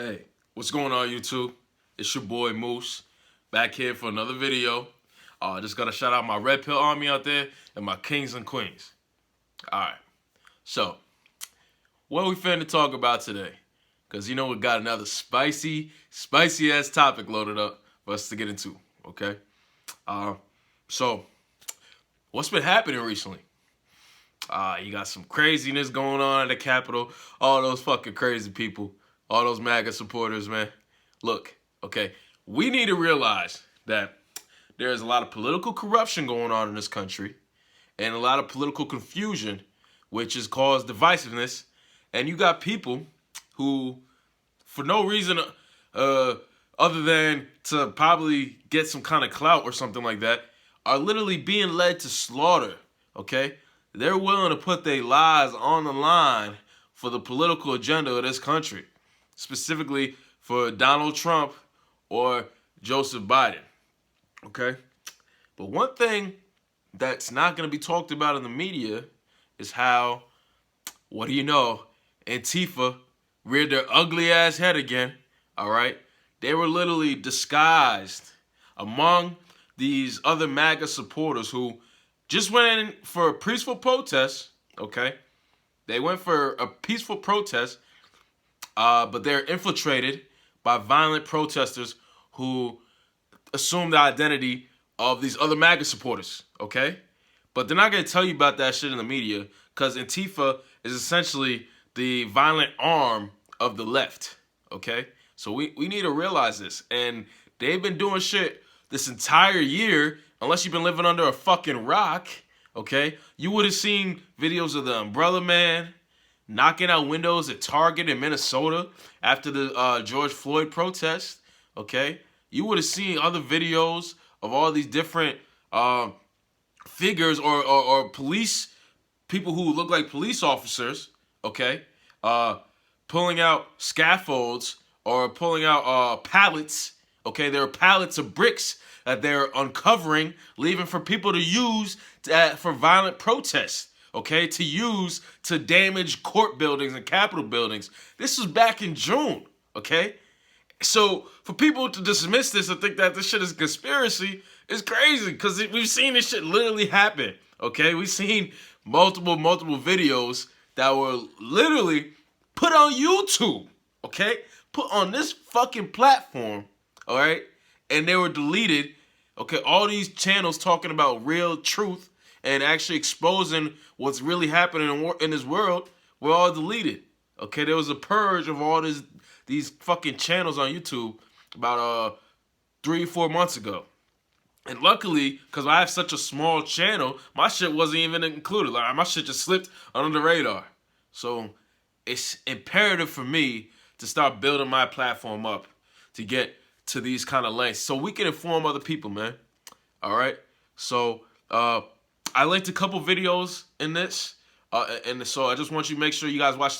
Hey, what's going on, YouTube? It's your boy Moose, back here for another video. Just gotta shout out my Red Pill Army out there and my kings and queens. Alright, so, what are we finna talk about today? Because you know we got another spicy ass topic loaded up for us to get into, okay? So, what's been happening recently? You got some craziness going on at the Capitol. All those fucking crazy people. All those MAGA supporters, man. Look, okay, we need to realize that there's a lot of political corruption going on in this country and a lot of political confusion, which has caused divisiveness. And you got people who, for no reason other than to probably get some kind of clout or something like that, are literally being led to slaughter, okay? They're willing to put their lives on the line for the political agenda of this country, specifically for Donald Trump or Joseph Biden, okay? But one thing that's not going to be talked about in the media is how, what do you know, Antifa reared their ugly ass head again, all right? They were literally disguised among these other MAGA supporters who just went in for a peaceful protest, okay? They went for a peaceful protest, but they're infiltrated by violent protesters who assume the identity of these other MAGA supporters, okay? But they're not going to tell you about that shit in the media because Antifa is essentially the violent arm of the left, okay? So we need to realize this. And they've been doing shit this entire year, unless you've been living under a fucking rock, okay? You would have seen videos of the Umbrella Man knocking out windows at Target in Minnesota after the George Floyd protest, okay? You would have seen other videos of all these different figures or police, people who look like police officers, okay? Pulling out scaffolds or pulling out pallets, okay? There are pallets of bricks that they're uncovering, leaving for people to use for violent protests, okay? To use to damage court buildings and Capitol buildings. This was back in June, okay? So for people to dismiss this and think that this shit is a conspiracy is crazy because we've seen this shit literally happen, okay? We've seen multiple videos that were literally put on YouTube, okay? Put on this fucking platform, all right? And they were deleted, okay? All these channels talking about real truth and actually exposing what's really happening in this world were all deleted, okay? There was a purge of all these fucking channels on YouTube about 3 or 4 months ago. And luckily, because I have such a small channel, my shit wasn't even included. Like, my shit just slipped under the radar. So it's imperative for me to start building my platform up to get to these kind of lengths so we can inform other people, man. All right? So I linked a couple videos in this. And so I just want you to make sure you guys watch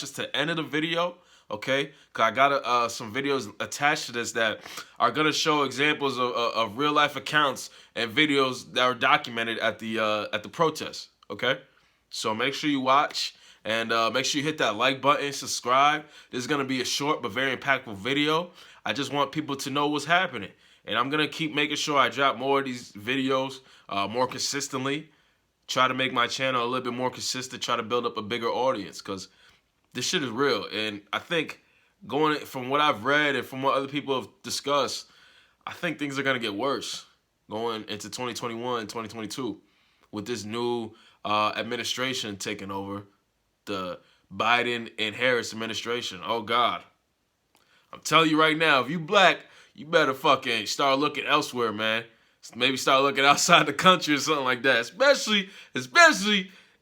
this to the end of the video, okay? Because I got some videos attached to this that are going to show examples of real-life accounts and videos that are documented at the protest, okay? So make sure you watch. And make sure you hit that like button, subscribe. This is going to be a short but very impactful video. I just want people to know what's happening. And I'm going to keep making sure I drop more of these videos more consistently. Try to make my channel a little bit more consistent. Try to build up a bigger audience because this shit is real. And I think going from what I've read and from what other people have discussed, I think things are going to get worse going into 2021 and 2022 with this new administration taking over. The Biden and Harris administration. Oh, God. I'm telling you right now, if you black, you better fucking start looking elsewhere, man. Maybe start looking outside the country or something like that. Especially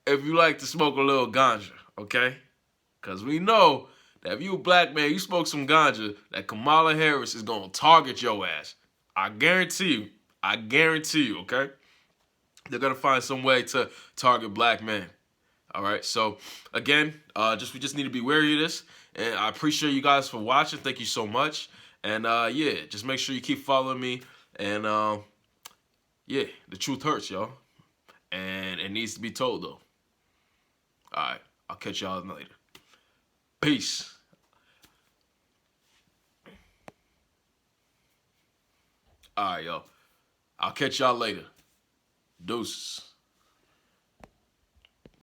if you like to smoke a little ganja, okay? Because we know that if you a black man, you smoke some ganja, that Kamala Harris is going to target your ass. I guarantee you, okay? They're going to find some way to target black men. All right, so again, we just need to be wary of this, and I appreciate you guys for watching. Thank you so much, and yeah, just make sure you keep following me, and yeah, the truth hurts, y'all, and it needs to be told though. All right, I'll catch y'all later. Peace. All right, yo. I'll catch y'all later. Deuces.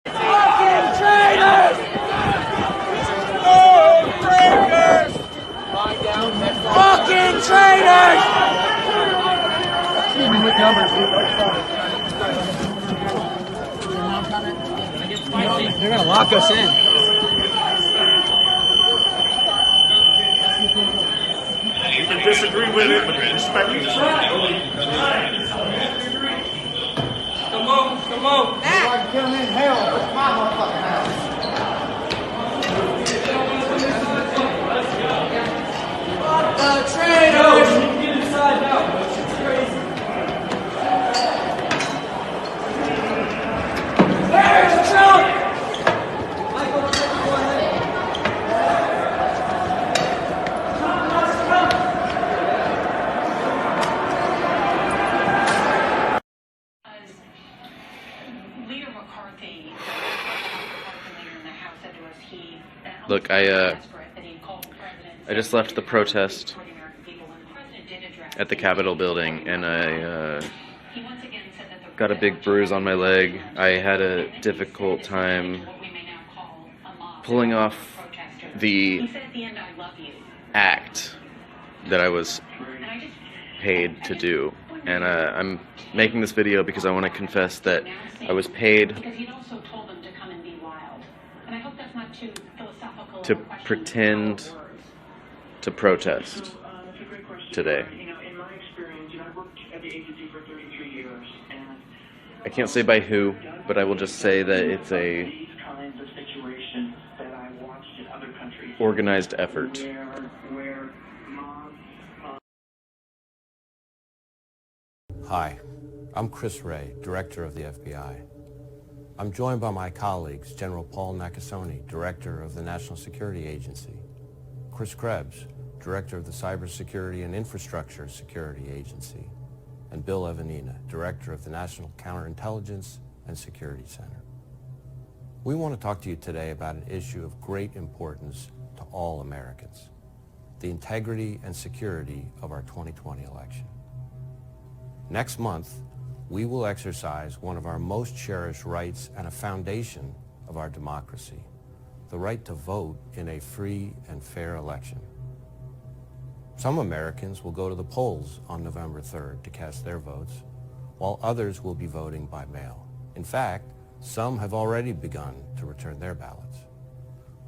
Fucking traitors! Oh, traitors! Fucking traitors! They're gonna lock us in. You can disagree with it, but respect it. Come on. Get them in hell. It's my motherfucking house. Fuck the traitors! Get inside now. It's crazy. There's Trump! Michael, go ahead. Leader McCarthy, leader in the House, said to us Look, I just left the protest at the Capitol building, and I got a big bruise on my leg. I had a difficult time pulling off the act that I was paid to do. And I'm making this video because I want to confess that I was paid to pretend to protest today. I can't say by who, but I will just say that it's a organized effort. Hi, I'm Chris Wray, Director of the FBI. I'm joined by my colleagues, General Paul Nakasone, Director of the National Security Agency, Chris Krebs, Director of the Cybersecurity and Infrastructure Security Agency, and Bill Evanina, Director of the National Counterintelligence and Security Center. We want to talk to you today about an issue of great importance to all Americans, the integrity and security of our 2020 election. Next month, we will exercise one of our most cherished rights and a foundation of our democracy, the right to vote in a free and fair election. Some Americans will go to the polls on November 3rd to cast their votes, while others will be voting by mail. In fact, some have already begun to return their ballots.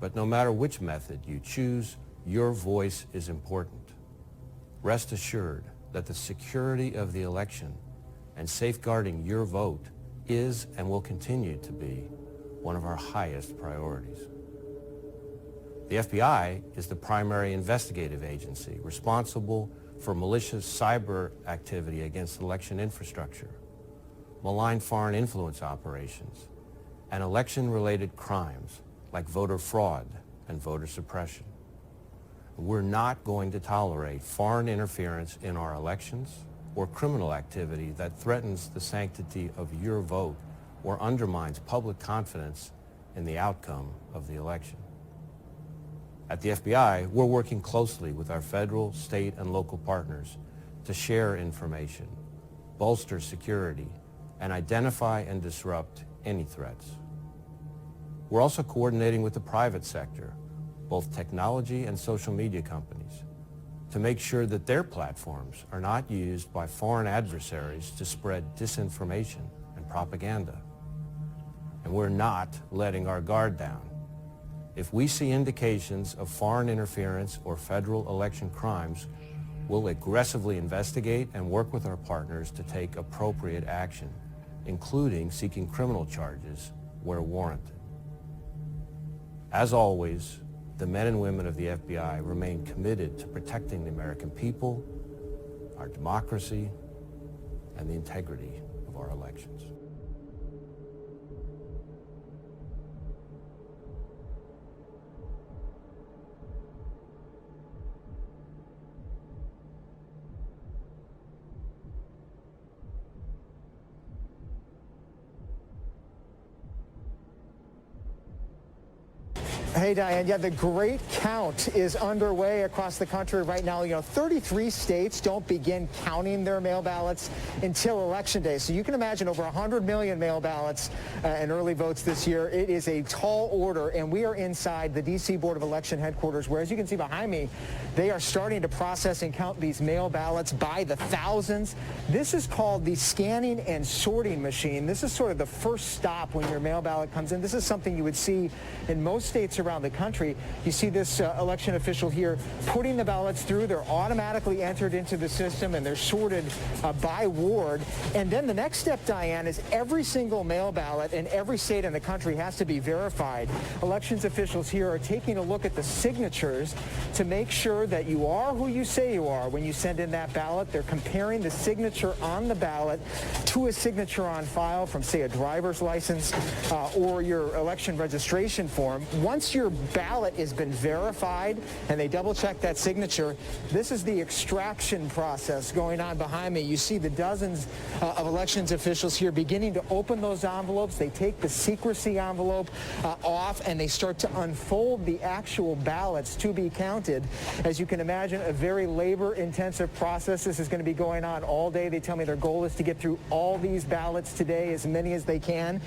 But no matter which method you choose, your voice is important. Rest assured that the security of the election and safeguarding your vote is and will continue to be one of our highest priorities. The FBI is the primary investigative agency responsible for malicious cyber activity against election infrastructure, malign foreign influence operations, and election-related crimes like voter fraud and voter suppression. We're not going to tolerate foreign interference in our elections or criminal activity that threatens the sanctity of your vote or undermines public confidence in the outcome of the election. At the FBI, we're working closely with our federal, state, and local partners to share information, bolster security, and identify and disrupt any threats. We're also coordinating with the private sector, both technology and social media companies, to make sure that their platforms are not used by foreign adversaries to spread disinformation and propaganda. And we're not letting our guard down. If we see indications of foreign interference or federal election crimes, we'll aggressively investigate and work with our partners to take appropriate action, including seeking criminal charges where warranted. As always, the men and women of the FBI remain committed to protecting the American people, our democracy, and the integrity of our elections. Hey, Diane. Yeah, the great count is underway across the country right now. 33 states don't begin counting their mail ballots until Election Day. So you can imagine over 100 million mail ballots and early votes this year. It is a tall order, and we are inside the D.C. Board of Election headquarters, where, as you can see behind me, they are starting to process and count these mail ballots by the thousands. This is called the scanning and sorting machine. This is sort of the first stop when your mail ballot comes in. This is something you would see in most states around the country. You see this election official here putting the ballots through. They're automatically entered into the system, and they're sorted by ward. And then the next step, Diane, is every single mail ballot in every state in the country has to be verified. Elections officials here are taking a look at the signatures to make sure that you are who you say you are when you send in that ballot. They're comparing the signature on the ballot to a signature on file from, say, a driver's license or your election registration form. Once your ballot has been verified and they double check that signature, this is the extraction process going on behind me. You see the dozens of elections officials here beginning to open those envelopes. They take the secrecy envelope off, and they start to unfold the actual ballots to be counted. As you can imagine, a very labor-intensive process. This is going to be going on all day. They tell me their goal is to get through all these ballots today, as many as they can.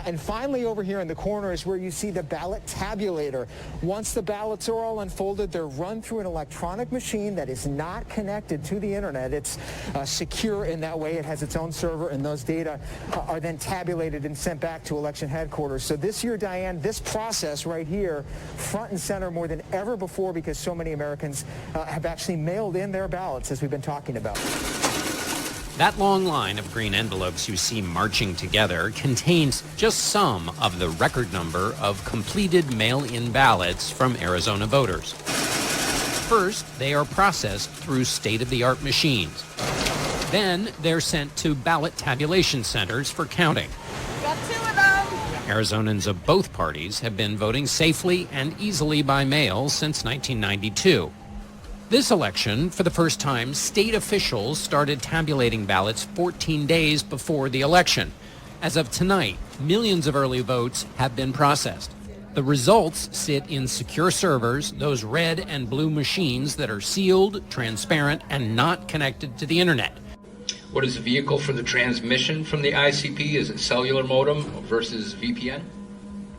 And finally, over here in the corner is where you see the ballot tabulator. Once the ballots are all unfolded, they're run through an electronic machine that is not connected to the internet. It's secure in that way. It has its own server, and those data are then tabulated and sent back to election headquarters. So this year, Diane, this process right here, front and center more than ever before, because so many Americans have actually mailed in their ballots, as we've been talking about. That long line of green envelopes you see marching together contains just some of the record number of completed mail-in ballots from Arizona voters. First, they are processed through state-of-the-art machines. Then they're sent to ballot tabulation centers for counting. Got 2 of them. Arizonans of both parties have been voting safely and easily by mail since 1992. This election, for the first time, state officials started tabulating ballots 14 days before the election. As of tonight, millions of early votes have been processed. The results sit in secure servers, those red and blue machines that are sealed, transparent, and not connected to the internet. What is the vehicle for the transmission from the ICP? Is it cellular modem versus VPN?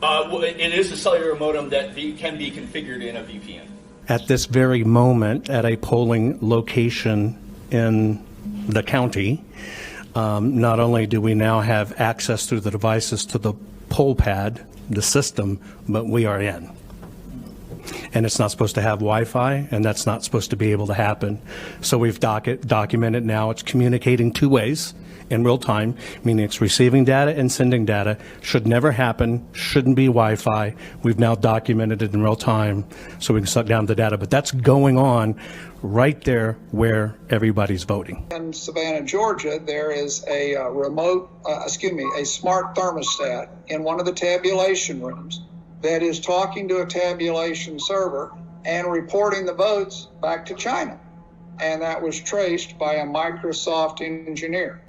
It is a cellular modem that can be configured in a VPN. At this very moment, at a polling location in the county, not only do we now have access through the devices to the poll pad, the system, but we are in. And it's not supposed to have Wi-Fi, and that's not supposed to be able to happen. So we've documented now. It's communicating 2 ways in real time, meaning it's receiving data and sending data. Should never happen, shouldn't be Wi-Fi. We've now documented it in real time so we can suck down the data. But that's going on right there where everybody's voting. In Savannah, Georgia, there is a a smart thermostat in one of the tabulation rooms that is talking to a tabulation server and reporting the votes back to China. And that was traced by a Microsoft engineer.